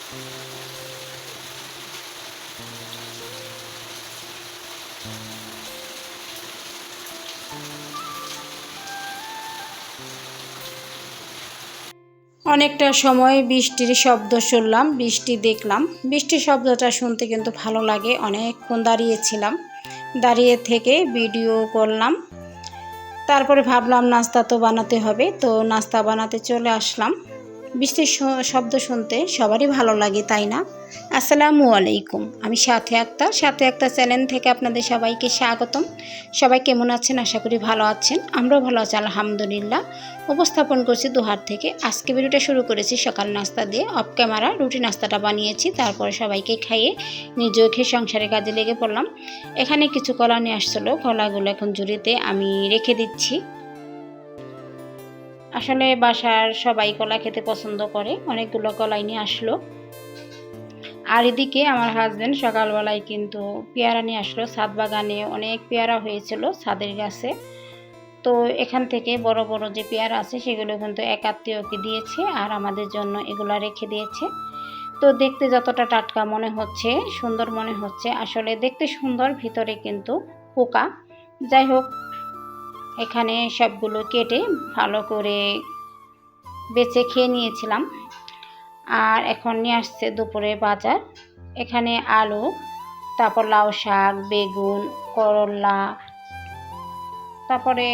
অনেকটা সময় বৃষ্টির শব্দ শুনলাম, বৃষ্টি দেখলাম। বৃষ্টির শব্দটা শুনতে কিন্তু ভালো লাগে। অনেকক্ষণ দাঁড়িয়েছিলাম, দাঁড়িয়ে থেকে ভিডিও করলাম। তারপরে ভাবলাম নাস্তা তো বানাতে হবে, তো নাস্তা বানাতে চলে আসলাম। বৃষ্টির শব্দ শুনতে সবারই ভালো লাগে, তাই না? আসসালামু আলাইকুম, আমি সাথে আক্তার চ্যানেল থেকে আপনাদের সবাইকে স্বাগতম। সবাই কেমন আছেন? আশা করি ভালো আছেন। আমরাও ভালো আছি আলহামদুলিল্লাহ। উপস্থাপন করছি দুহার থেকে। আজকে ভিডিওটা শুরু করেছি সকাল নাস্তা দিয়ে। অফ ক্যামেরা রুটি নাস্তাটা বানিয়েছি, তারপরে সবাইকে খাইয়ে নিজেও খেয়ে সংসারের কাজে লেগে পড়লাম। এখানে কিছু কলা নিয়ে আসছিলো, কলাগুলো এখন ঝুড়িতে আমি রেখে দিচ্ছি। আসলে বাসার সবাই কলা খেতে পছন্দ করে, অনেকগুলো কলাই নিয়ে আসলো। আর এদিকে আমার হাজব্যান্ড সকালবেলায় কিন্তু পেয়ারা নিয়ে আসলো। ছাদ বাগানে অনেক পেয়ারা হয়েছিল ছাদের গাছে, তো এখান থেকে বড় বড় যে পেয়ারা আছে সেগুলো কিন্তু এক আত্মীয়কে দিয়েছে, আর আমাদের জন্য এগুলো রেখে দিয়েছে। তো দেখতে যতটা টাটকা মনে হচ্ছে, সুন্দর মনে হচ্ছে, আসলে দেখতে সুন্দর, ভিতরে কিন্তু পোকা। যাই হোক, এখানে সবগুলো কেটে ভালো করে বেছে খেয়ে নিয়েছিলাম। আর এখন নিয়ে আসছে দুপুরে বাজার। এখানে আলু, তারপর লাউ শাক, বেগুন, করলা, তারপরে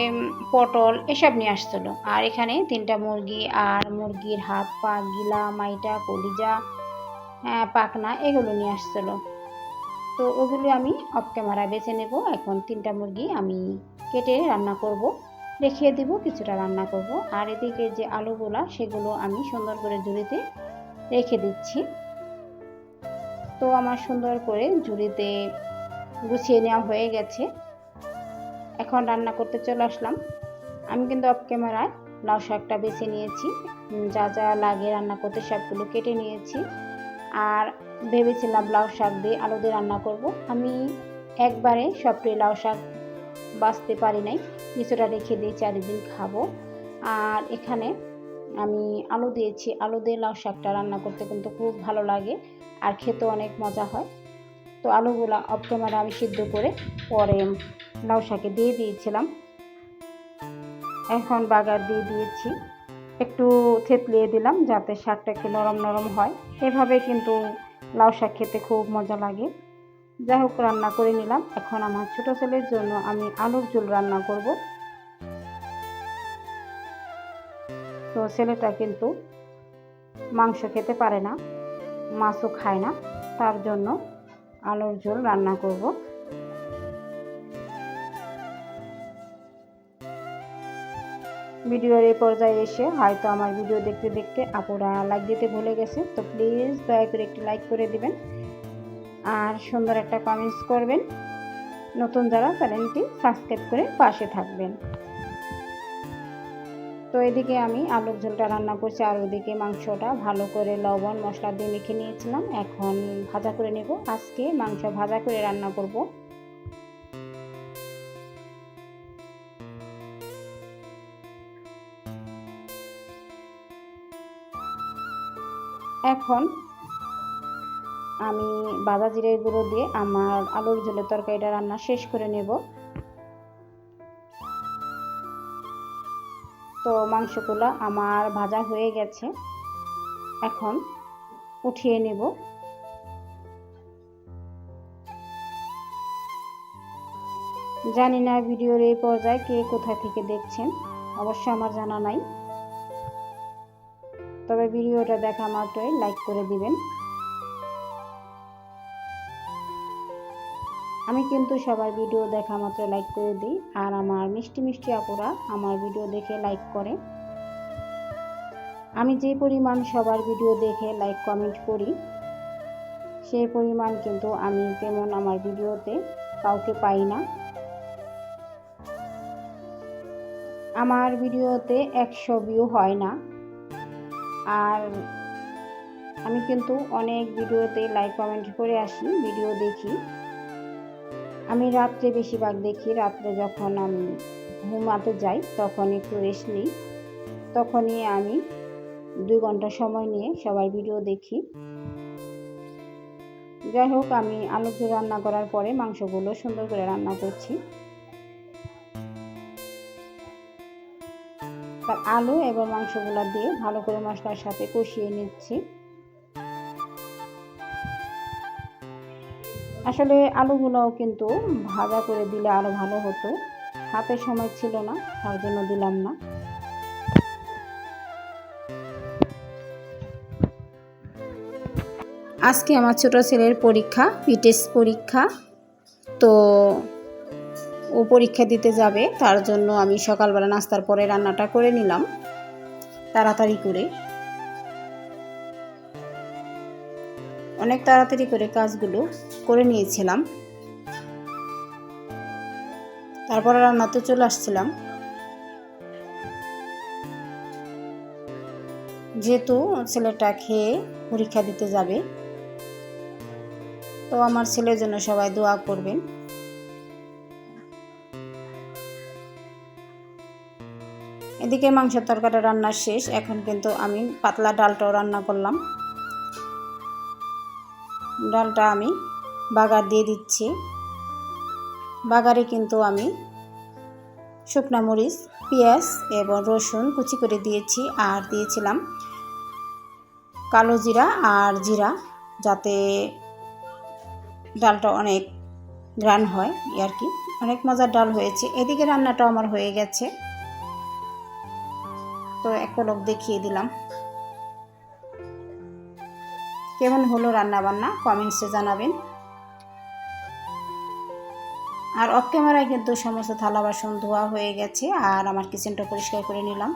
পটল এসব নিয়ে আসছিলো। আর এখানে 3টা মুরগি, আর মুরগির হাত পা, গিলা, মাইটা, কলিজা, পাখনা এগুলো নিয়ে আসছিলো। তো ওগুলো আমি অফ ক্যামেরা বেছে নেব। এখন 3টা মুরগি আমি কেটে রান্না করব, রেখে দিব, কিছুটা রান্না করব। আর এদিকে যে আলুগুলা সেগুলো আমি সুন্দর করে ঝুড়িতে রেখে দিচ্ছি। তো আমার সুন্দর করে ঝুড়িতে গুছিয়ে নেওয়া হয়ে গেছে। এখন রান্না করতে চলে আসলাম। আমি কিন্তু অফ ক্যামেরায় লাউ শাকটা বেছে নিয়েছি, যা যা লাগে রান্না করতে সবগুলো কেটে নিয়েছি। আর ভেবেছিলাম লাউ শাক দিয়ে আলু দিয়ে রান্না করব। আমি একবারে সবটি লাউ শাক বাছতে পারি নাই, কিছুটা রেখে দিয়ে 4 দিন খাবো। আর এখানে আমি আলু দিয়েছি। আলু দিয়ে লাউ শাকটা রান্না করতে কিন্তু খুব ভালো লাগে, আর খেতে অনেক মজা হয়। তো আলুগুলা অফ ক্যামেরা আমি সিদ্ধ করে পরে লাউ শাকে দিয়ে দিয়েছিলাম। এখন বাগার দিয়ে দিয়েছি, একটু থেতলিয়ে দিলাম যাতে শাকটা একটু নরম নরম হয়। এভাবে কিন্তু লাউ শাক খেতে খুব মজা লাগে। যাই হোক, রান্না করে নিলাম। এখন আমার ছোট ছেলের জন্য আমি আলুর ঝোল রান্না করব। তো ছেলেটা কিন্তু মাংস খেতে পারে না, মাছও খায় না, তার জন্য আলুর ঝোল রান্না করব। ভিডিওর এই পর্যায়ে এসে হয়তো আমার ভিডিও দেখতে দেখতে আপুরা লাইক দিতে ভুলে গেছে, তো প্লিজ দয়া করে একটি লাইক করে দিবেন, আর সুন্দর একটা কমেন্টস করবেন। নতুন যারা চ্যানেলটি সাবস্ক্রাইব করে পাশে থাকবেন। তো এদিকে আমি আলুর ঝোলটা রান্না করছি, আর ওদিকে মাংসটা ভালো করে লবণ মশলা দিয়ে মেখে নিয়েছিলাম। এখন ভাজা করে নেব। আজকে মাংস ভাজা করে রান্না করব। এখন আমি ভাজা জিরের গুঁড়ো দিয়ে আমার আলুর ঝোলের তরকারিটা রান্না শেষ করে নেব। তো মাংসগুলো আমার ভাজা হয়ে গেছে, এখন উঠিয়ে নেব। জানি না ভিডিওর এই পর্যায়ে কে কোথা থেকে দেখছেন, অবশ্য আমার জানা নাই, তবে ভিডিওটা দেখা মাত্রই লাইক করে দিবেন। আমি কিন্তু সবার ভিডিও দেখা মাত্র লাইক করে দিই, আর আমার মিষ্টি মিষ্টি আপুরা আমার ভিডিও দেখে লাইক করে। আমি যে পরিমাণ সবার ভিডিও দেখে লাইক কমেন্ট করি, সেই পরিমাণ কিন্তু আমি তেমন আমার ভিডিওতে কাউকে পাই না। আমার ভিডিওতে 100 ভিউ হয় না, আর আমি কিন্তু অনেক ভিডিওতে লাইক কমেন্ট করে আসি, ভিডিও দেখি। আমি রাত্রে বেশিরভাগ দেখি, রাত্রে যখন আমি ঘুমাতে যাই তখন একটু রেস্ট নিই, তখনই আমি 2 ঘন্টা সময় নিয়ে সবার ভিডিও দেখি। যাই হোক, আমি আলু ঝোল রান্না করার পরে মাংসগুলো সুন্দর করে রান্না করছি। তার আলু এবং মাংসগুলো দিয়ে ভালো করে মশলার সাথে কষিয়ে নিচ্ছি। আসলে আলুগুলোও কিন্তু ভাজা করে দিলে আরো ভালো হতো, হাতে সময় ছিল না, তার জন্য দিলাম না। আজকে আমার ছোট ছেলের পরীক্ষা, টেস্ট পরীক্ষা, তো ও পরীক্ষা দিতে যাবে, তার জন্য আমি সকালবেলা নাস্তার পরে রান্নাটা করে নিলাম তাড়াতাড়ি করে। অনেক তাড়াতাড়ি করে কাজগুলো করে নিয়েছিলাম, তারপরে রান্নাতে চলে আসছিলাম। যেহেতু ছেলেটা খেয়ে পরীক্ষা দিতে যাবে, তো আমার ছেলের জন্য সবাই দোয়া করবেন। এদিকে মাংসের তরকারিটা রান্না শেষ, এখন কিন্তু আমি পাতলা ডালটাও রান্না করলাম। ডালটা আমি বাগার দিয়ে দিচ্ছি। বাগারে কিন্তু আমি শুকনো মরিচ, পেঁয়াজ এবং রসুন কুচি করে দিয়েছি, আর দিয়েছিলাম কালো জিরা আর জিরা, যাতে ডালটা অনেক ঘ্রাণ হয় আর কি। অনেক মজার ডাল হয়েছে। এদিকে রান্নাটা আমার হয়ে গেছে, তো এক পলক দেখিয়ে দিলাম। কেমন হলো রান্না বান্না কমেন্টসে জানাবেন। আর অফ ক্যামেরায় কিন্তু সমস্ত থালা বাসন ধোয়া হয়ে গেছে, আর আমার কিচেনটা পরিষ্কার করে নিলাম।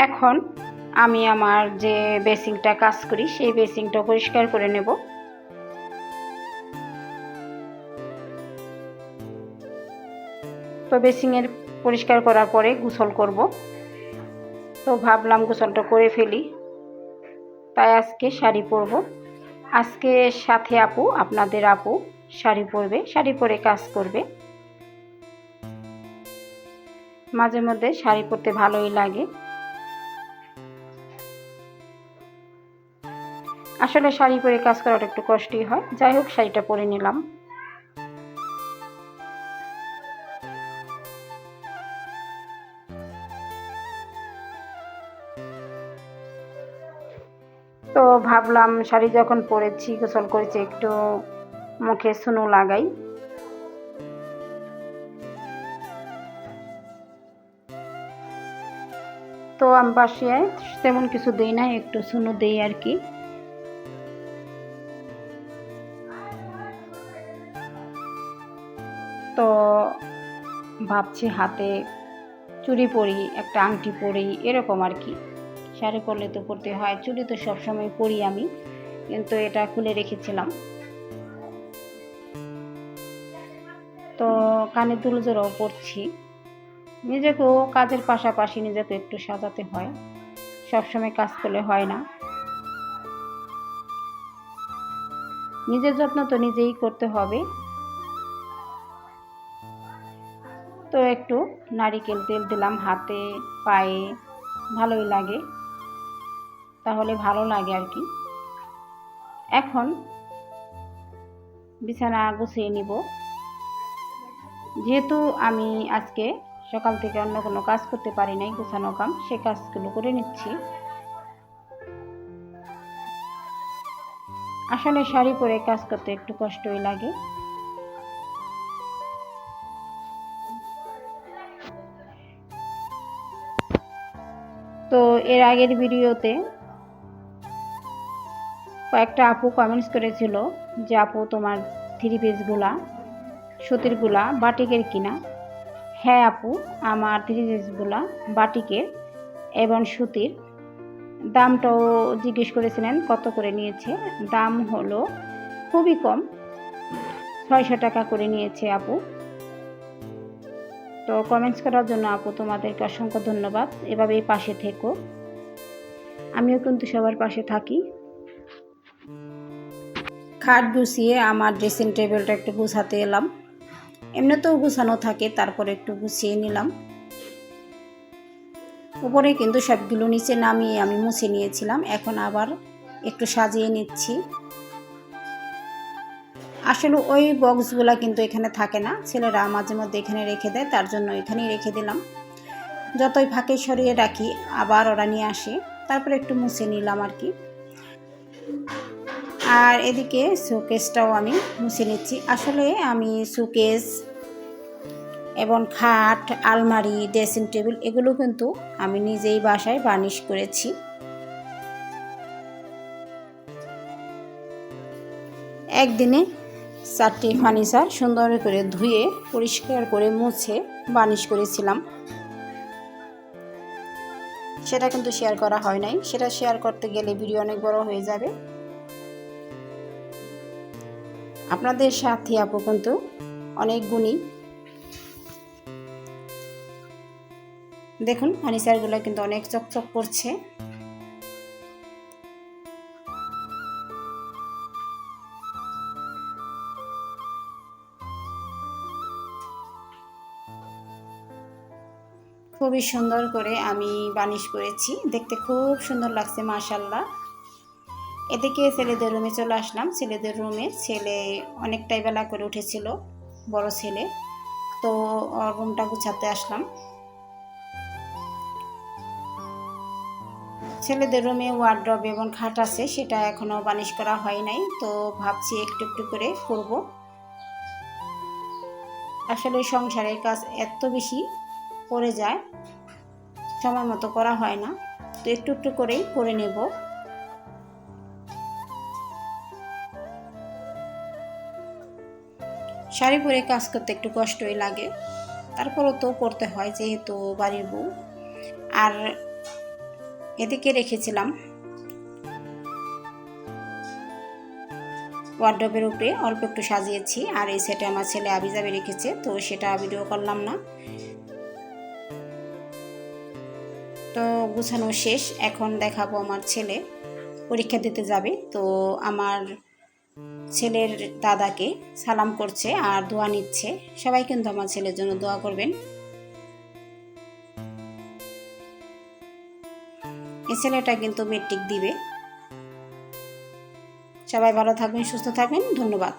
এখন আমি আমার যে বেসিংটা কাজ করি সেই বেসিংটা পরিষ্কার করে নেব। তো বেসিংয়ের পরিষ্কার করার পরে গোসল করব, তো ভাবলাম গোসলটা করে ফেলি, তাই আজকে শাড়ি পরব। আজকে সাথে আপু, আপনাদের আপু শাড়ি পরবে, শাড়ি পরে কাজ করবে। মাঝে মধ্যে শাড়ি পরতে ভালোই লাগে। আসলে শাড়ি পরে কাজ করাটা একটু কষ্টই হয়। যাই হোক, শাড়িটা পরে নিলাম। তো ভাবলাম শাড়ি যখন পরেছি, গোসল করেছি, একটু মুখে সুনু লাগাই। তো আমি বাসায় তেমন কিছু দিই না, একটু সুনু দিই আর কি। তো ভাবছি হাতে চুড়ি পরি, একটা আংটি পরি, এরকম আর কি। শাড়ি পরলে তো পরতে হয়, চুড়ি তো সবসময় পরি আমি, কিন্তু এটা খুলে রেখেছিলাম। তো কানে দুলজোড়াও পরছি। নিজেকেও কাজের পাশাপাশি নিজেকে একটু সাজাতে হয়, সবসময় কাজ করলে হয় না। নিজের যত্ন তো নিজেই করতে হবে। তো একটু নারিকেল তেল দিলাম হাতে, পায়ে, ভালোই লাগে, তাহলে ভালো লাগে আর কি। এখন বিছানা গুছিয়ে নিব। যেহেতু আমি আজকে সকাল থেকে অন্য কোনো কাজ করতে পারি নাই, গোছানো কাম, সে কাজগুলো করে নিচ্ছি। আসলে শাড়ি পরে কাজ করতে একটু কষ্টই লাগে। তো এর আগের ভিডিওতে কয়েকটা আপু কমেন্টস করেছিল যে আপু তোমার থ্রি পিসগুলা, সুতিরগুলা বাটিকের কিনা। হ্যাঁ আপু, আমার থ্রি পিসগুলা বাটিকের এবং সুতির। দামটাও জিজ্ঞেস করেছিলেন কত করে নিয়েছে। দাম হলো খুবই কম, 600 টাকা করে নিয়েছে আপু। তো কমেন্টস করার জন্য আপু তোমাদেরকে অসংখ্য ধন্যবাদ। এভাবেই পাশে থেকো, আমিও কিন্তু সবার পাশে থাকি। খাট গুছিয়ে আমার ড্রেসিং টেবিলটা একটু গুছাতে এলাম। এমনিতেও গুছানো থাকে, তারপরে একটু গুছিয়ে নিলাম। উপরে কিন্তু সবগুলো নিচে নামিয়ে আমি মুছে নিয়েছিলাম, এখন আবার একটু সাজিয়ে নিচ্ছি। আসলে ওই বক্সগুলা কিন্তু এখানে থাকে না, ছেলেরা মাঝে মধ্যে এখানে রেখে দেয়, তার জন্য এখানেই রেখে দিলাম। যতই ফাঁকে সরিয়ে রাখি আবার ওরা নিয়ে আসে, তারপরে একটু মুছে নিলাম আর কি। আর এদিকে শোকেসটাও আমি মুছে নিচ্ছি। আসলে আমি শোকেস এবং খাট, আলমারি, ড্রেসিং টেবিল এগুলো কিন্তু আমি নিজেই বাসায় বার্নিশ করেছি। একদিনে 4টি ফার্নিচার সুন্দর করে ধুয়ে পরিষ্কার করে মুছে বার্নিশ করেছিলাম। সেটা কিন্তু শেয়ার করা হয় নাই, সেটা শেয়ার করতে গেলে ভিডিও অনেক বড় হয়ে যাবে। আপনাদের সাথী আপু কিন্তু অনেক গুণী। দেখুন ফার্নিচারগুলো কিন্তু অনেক চকচক করছে। খুবই সুন্দর করে আমি বার্নিশ করেছি, দেখতে খুব সুন্দর লাগছে মাশাআল্লাহ। এদিকে ছেলেদের রুমে চলে আসলাম। ছেলেদের রুমে ছেলে অনেকটাই বেলা করে উঠেছিল, বড় ছেলে, তো রুমটা গুছাতে আসলাম। ছেলেদের রুমে ওয়ার্ডরোব এবং খাট আছে, সেটা এখনও বার্নিশ করা হয় নাই, তো ভাবছি একটু একটু করে করব। আসলে সংসারের কাজ এত বেশি পড়ে যায়, সময় মতো করা হয় না, তো একটু একটু করেই করে নেব। শাড়ি পরে কাজ করতে একটু কষ্টই লাগে, তারপরও তো করতে হয় যেহেতু বাড়ির বউ। আর এদিকে রেখেছিলাম ওয়ার্ডরোবের উপরে অল্প একটু সাজিয়েছি, আর এই সেটে আমার ছেলে আবিজাবি রেখেছে, তো সেটা ভিডিও করলাম না। তো গুছানো শেষ, এখন দেখাবো আমার ছেলে পরীক্ষা দিতে যাবে, তো আমার ছেলের দাদাকে সালাম করছে আর দোয়া নিচ্ছে। সবাই কিন্তু আমার ছেলের জন্য দোয়া করবেন। এই ছেলেটা কিন্তু মেট্রিক দিবে। সবাই ভালো থাকবেন, সুস্থ থাকবেন, ধন্যবাদ।